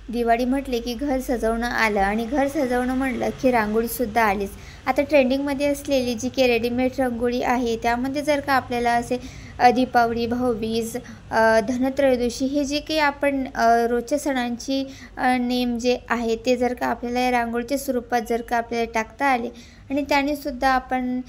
दिवाळी म्हटले की घर सजवणं आलं आणि घर सजवणं म्हटलं की रांगोळीसुद्धा आलीच. आता ट्रेंडिंगमध्ये असलेली जी काही रेडीमेड रांगोळी आहे त्यामध्ये जर का आपल्याला असे दीपावली, भाऊबीज, धनत्रयोदशी हे जे काही आपण रोजच्या सणांची नेम जे आहे ते जर का आपल्याला या रांगोळीच्या स्वरूपात जर का आपल्याला टाकता आले आणि त्यानेसुद्धा आपण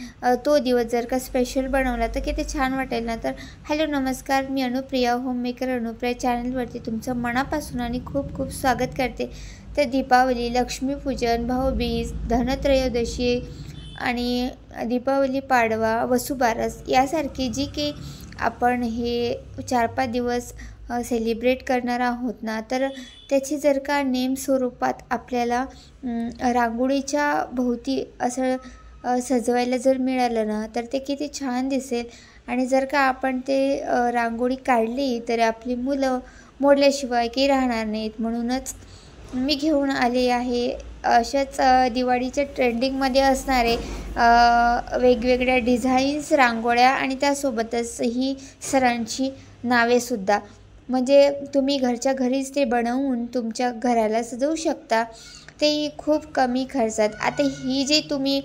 तो दिवस जर का स्पेशल बनवला तर किती छान वाटेल ना. तर हॅलो नमस्कार, मी अनुप्रिया, होममेकर अनुप्रिया चॅनलवरती तुमचं मनापासून आणि खूप खूप स्वागत करते. तर दीपावली, लक्ष्मीपूजन, भाऊबीज, धनत्रयोदशी आणि दीपावली, पाडवा, वसुबारस यासारखी जी काही आपण हे 4-5 दिवस सेलिब्रेट करणार आहोत ना, तर त्याची जर का नेम स्वरूपात आपल्याला रांगोळीच्या भोवती असं सजवायला जर मिळालं ना तर ते किती छान दिसेल. आणि जर का आपण ते रांगोळी काढली तर आपली मुलं मोडल्याशिवाय काही राहणार नाहीत. म्हणूनच मी घेऊन आले आहे अशाच दिवाळीच्या ट्रेंडिंगमध्ये असणारे वेगवेगळ्या डिझाईन्स रांगोळ्या आणि त्यासोबतच ही सणांची नावेसुद्धा. म्हणजे तुम्ही घरच्या घरीच ते बनवून तुमच्या घराला सजवू शकता, तेही खूप कमी खर्चात. आता ही जी तुम्ही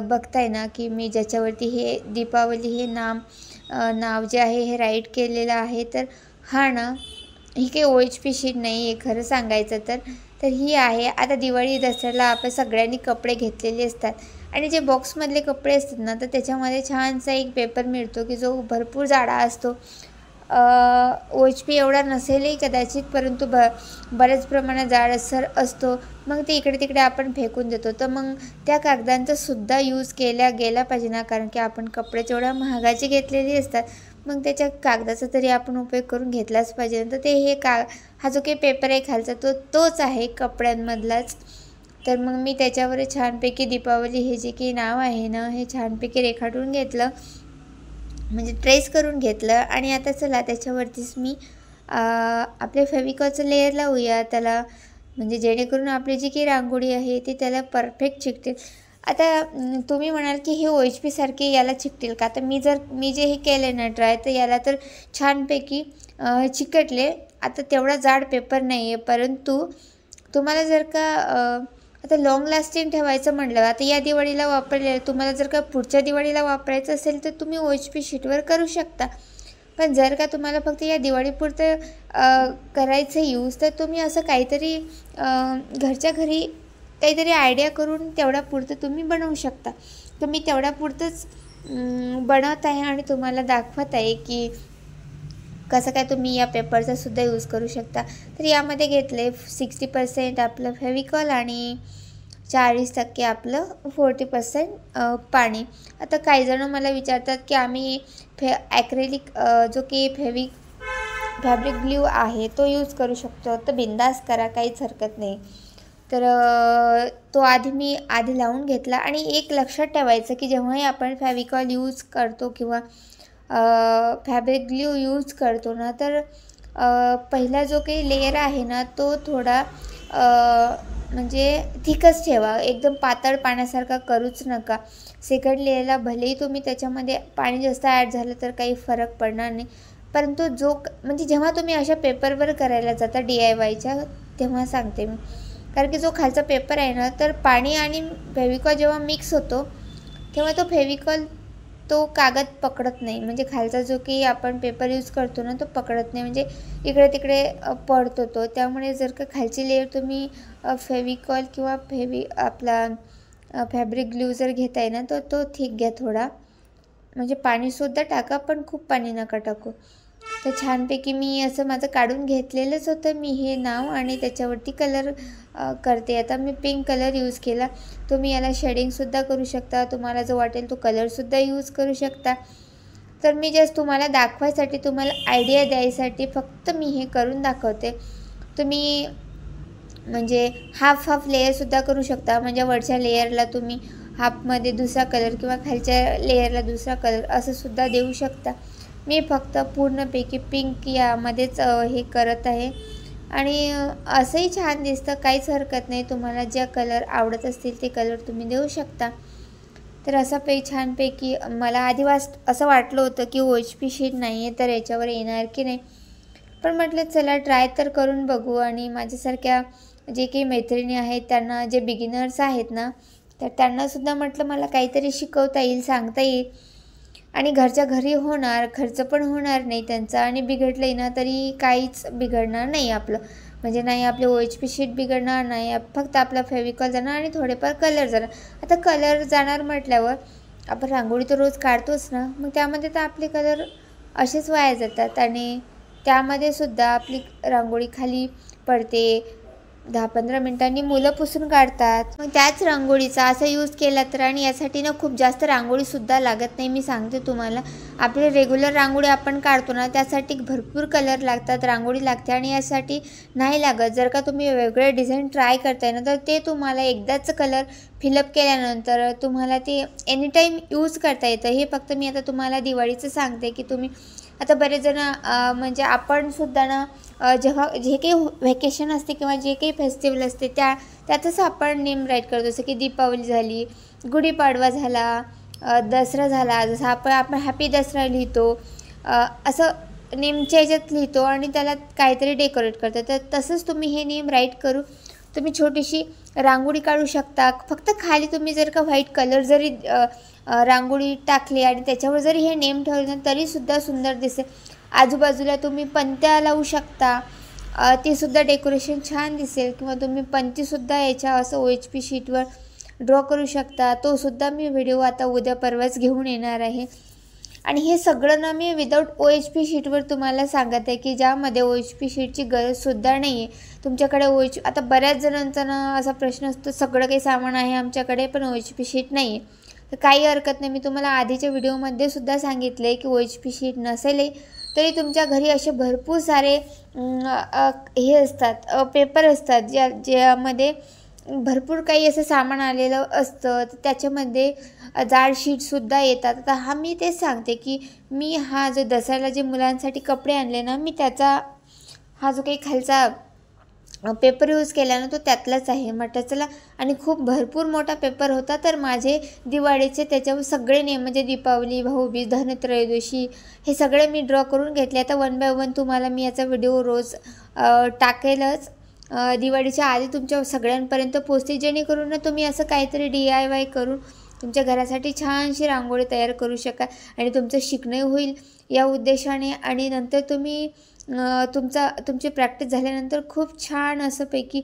बघताय ना की मी ज्याच्यावरती हे दीपावली हे नाव जे आहे हे राईट केलेलं आहे, तर हा ना ही काही OHP शीट नाही आहे खरं सांगायचं तर ही आहे. आता दिवाळी दसऱ्याला आपण सगळ्यांनी कपडे घेतलेले असतात आणि जे बॉक्समधले कपडे असतात ना तर त्याच्यामध्ये छानसा एक पेपर मिळतो की जो भरपूर जाडा असतो. OHP एवढा नसेलही कदाचित, परंतु बऱ्याच प्रमाणात जाडसर असतो. मग ते इकडे तिकडे आपण फेकून देतो. तर मग त्या कागदांचा सुद्धा यूज केला गेला पाहिजे ना, कारण की आपण कपडे जेवढ्या महागाचे घेतलेली असतात मग त्याच्या कागदाचा तरी आपण उपयोग करून घेतलाच पाहिजे. तर ते हा जो काही पेपर आहे खालचा तोच आहे कपड्यांमधलाच. तर मग मी त्याच्यावर छानपैकी दीपावली हे जे काही नाव आहे ना हे छानपैकी रेखाटून घेतलं, म्हणजे ट्रेस करून घेतलं. आणि आता चला त्याच्यावरतीच मी आपल्या फेविकॉलचं लेअर लावूया त्याला, म्हणजे जेणेकरून आपली जी काही रांगोळी आहे ती त्याला परफेक्ट चिकटेल. आता तुम्ही म्हणाल की हे OHP सारखे याला चिकटेल का? तर मी जे हे केलं ना ट्राय, तर याला तर छानपैकी चिकटले. आता तेवढा जाड पेपर नाही आहे, परंतु तुम्हाला जर का आता लाँग लास्टिंग ठेवायचं म्हटलं, आता या दिवाळीला वापरलेलं तुम्हाला जर का पुढच्या दिवाळीला वापरायचं असेल तर तुम्ही OHP शीटवर करू शकता. पण जर का तुम्हाला फक्त या दिवाळीपुरतं करायचं यूज, तर तुम्ही असं काहीतरी घरच्या घरी काहीतरी आयडिया करून तेवढ्यापुरतं तुम्ही बनवू शकता. तर मी तेवढ्यापुरतंच बनवत आहे आणि तुम्हाला दाखवत आहे की कसं काय तुम्ही या पेपरचा सुद्धा यूज करू शकता. तर यामध्ये घेतले 60% आपलं फेविकॉल आणि 40% आपलं 40% पाणी. आता काही जण मला विचारतात की आम्ही ॲक्रेलिक जो की फॅब्रिक ग्लू आहे तो यूज करू शकतो. तर बिंदास करा, काहीच हरकत नाही. तर तो मी आधी लावून घेतला. आणि एक लक्षात ठेवायचं की जेव्हाही आपण फेविकॉल यूज करतो किंवा फॅब्रिक ग्लू यूज करतो ना, तर पहिला जो काही लेयर आहे ना तो थोडा म्हणजे थिकच ठेवा, एकदम पातळ पाण्यासारखा करूच नका. सेकंड लेयरला भलेही तुम्ही त्याच्यामध्ये पाणी जास्त ॲड झालं तर काही फरक पडणार नाही, परंतु म्हणजे जेव्हा तुम्ही अशा पेपरवर करायला जाता DIYच्या तेव्हा सांगते मी, कारण की जो खालचा पेपर आहे ना तर पाणी आणि फेविकॉल जेव्हा मिक्स होतो तेव्हा तो फेविकॉल तो कागद पकडत नाही, म्हणजे खालचा जो की आपण पेपर यूज करतो ना तो पकडत नाही, म्हणजे इकडे तिकडे पडतो तो. त्यामुळे जर का खालची लेअर तुम्ही फेविकॉल किंवा आपला फॅब्रिक ग्लू जर घेताय ना तर तो थिक घ्या थोडा, म्हणजे पाणीसुद्धा टाका पण खूप पाणी नका टाकू. तर छानपैकी मी असं माझं काढून घेतलेलंच होतं मी हे नाव, आणि त्याच्यावरती कलर करते. आता मी पिंक कलर यूज केला. तुम्ही याला शेडिंगसुद्धा करू शकता, तुम्हाला जो वाटेल तो कलरसुद्धा यूज करू शकता. तर मी जस्ट तुम्हाला दाखवायसाठी, तुम्हाला आयडिया द्यायसाठी फक्त मी हे करून दाखवते. तुम्ही म्हणजे हाफ लेअरसुद्धा करू शकता, म्हणजे वरच्या लेअरला तुम्ही हाफमध्ये दुसरा कलर किंवा खालच्या लेअरला दुसरा कलर असंसुद्धा देऊ शकता. मी फक्त पूर्णपैकी पिंक यामध्येच हे करत आहे. आणि असंही छान दिसतं, काहीच हरकत नाही. तुम्हाला ज्या कलर आवडत असतील ते कलर तुम्ही देऊ शकता. तर असं छानपैकी मला आधी असं वाटलं होतं की OHP शीट नाही आहे तर याच्यावर येणार की नाही, पण म्हटलं चला ट्राय तर करून बघू. आणि माझ्यासारख्या जे काही मैत्रिणी आहेत त्यांना, जे बिगिनर्स आहेत ना, तर त्यांनासुद्धा म्हटलं मला काहीतरी शिकवता येईल, सांगता येईल आणि घरच्या घरी होणार, खर्च पण होणार नाही त्यांचा आणि बिघडलंही ना तरी काहीच बिघडणार नाही आपलं. म्हणजे नाही आपले OHP शीट बिघडणार नाही, फक्त आपला फेविकॉल जाणार आणि थोडेफार कलर जाणार. आता कलर जाणार म्हटल्यावर आपण रांगोळी तर रोज काढतोच ना, मग त्यामध्ये तर आपले कलर असेच वाया जातात आणि त्यामध्ये सुद्धा आपली रांगोळी खाली पडते. 10-15 मिनिटांनी मुलं पुसून काढतात. मग त्याच रांगोळीचा असा यूज केला तर, आणि यासाठी ना खूप जास्त रांगोळीसुद्धा लागत नाही. मी सांगते तुम्हाला, आपले रेग्युलर रांगोळी आपण काढतो ना त्यासाठी भरपूर कलर लागतात, रांगोळी लागते आणि यासाठी नाही लागत. जर का तुम्ही वेगळे डिझाईन ट्राय करताय ना, तर ते तुम्हाला एकदाच कलर फिलअप केल्यानंतर तुम्हाला ते एनीटाईम यूज करता येतं. हे फक्त मी आता तुम्हाला दिवाळीचं सांगते की तुम्ही आता बरेच जण म्हणजे आपण सुद्धा ना जेव्हा जे काही व्हॅकेशन असते किंवा जे काही फेस्टिवल असते त्यातच आपण नेम राईट करतो. जसं की दीपावली झाली, गुढीपाडवा झाला, दसरा झाला, जसं आपण हॅपी दसरा लिहितो, असं नेमच्या ह्याच्यात लिहितो आणि त्याला काहीतरी डेकोरेट करतो. तर तसंच तुम्ही हे नेम राईट करू तुम्ही छोटीशी रांगोळी काढू शकता. फक्त खाली तुम्ही जर का व्हाईट कलर जरी रांगोळी टाकली आणि त्याच्यावर जरी हे नेम ठेवले ना तरीसुद्धा सुंदर दिसेल. आजूबाजूला तुम्ही पणत्या लावू शकता, ती सुद्धा डेकोरेशन छान दिसेल. किंवा तुम्ही पणतीसुद्धा याच्या असं OHP शीटवर ड्रॉ करू शकता. तो सुद्धा मी व्हिडिओ आता उद्या परवाच घेऊन येणार आहे. आणि हे सगळं ना मी विदाऊट OHP शीटवर तुम्हाला सांगत आहे की ज्यामध्ये OHP शीटची गरजसुद्धा नाही आहे. तुमच्याकडे आता बऱ्याच जणांचा ना असा प्रश्न असतो, सगळं काही सामान आहे आमच्याकडे पण OHP शीट नाही आहे. तर काही हरकत नाही, मी तुम्हाला आधीच्या व्हिडिओमध्ये सुद्धा सांगितलं आहे की OHP शीट नसेलही तरी तुमच्या घरी असे भरपूर सारे हे असतात, पेपर असतात ज्यामध्ये भरपूर काही असं सामान आलेलं असतं. तर त्याच्यामध्ये जाड शीटसुद्धा येतात. आता मी तेच सांगते की मी हा जो दसऱ्याला जे मुलांसाठी कपडे आणले ना, मी त्याचा हा जो काही खालचा पेपर यूज केला ना तो त्यातलाच आहे. म्हटलं चला, आणि खूप भरपूर मोठा पेपर होता. तर माझे दिवाळीचे त्याच्यावर सगळे नेम म्हणजे दीपावली, भाऊबीज, धनत्रयोदशी हे सगळे मी ड्रॉ करून घेतले. आता 1 बाय 1 तुम्हाला मी याचा व्हिडिओ रोज टाकेलच. दिवाळीच्या आधी तुमच्या सगळ्यांपर्यंत पोहोचते, जेणेकरून ना तुम्ही असं काहीतरी DIY करून तुमच्या घरासाठी छानशी रांगोळी तयार करू शकाल आणि तुमचं शिकणं होईल या उद्देशाने. आणि नंतर तुम्ही तुमची प्रॅक्टिस झाल्यानंतर खूप छान असंपैकी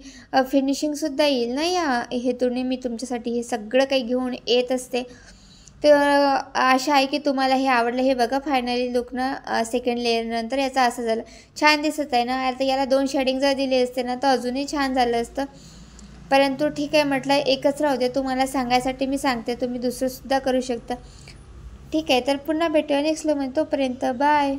फिनिशिंगसुद्धा येईल ना. या हेतूने मी तुमच्यासाठी हे सगळं काही घेऊन येत असते. तर आशा आहे की तुम्हाला हे आवडलं. हे बघा फायनली लुक ना सेकंड लेअरनंतर याचा असं झालं, छान दिसत आहे ना. आता याला 2 शेडिंग जर दिले असते ना तर अजूनही छान झालं असतं, परंतु ठीक आहे म्हटलं एकच राहू दे. तुम्हाला सांगायसाठी मी सांगते, तुम्ही दुसरंसुद्धा करू शकता. ठीक आहे, तर पुन्हा भेटूया नेक्स्ट व्हिडिओमध्ये. तोपर्यंत बाय.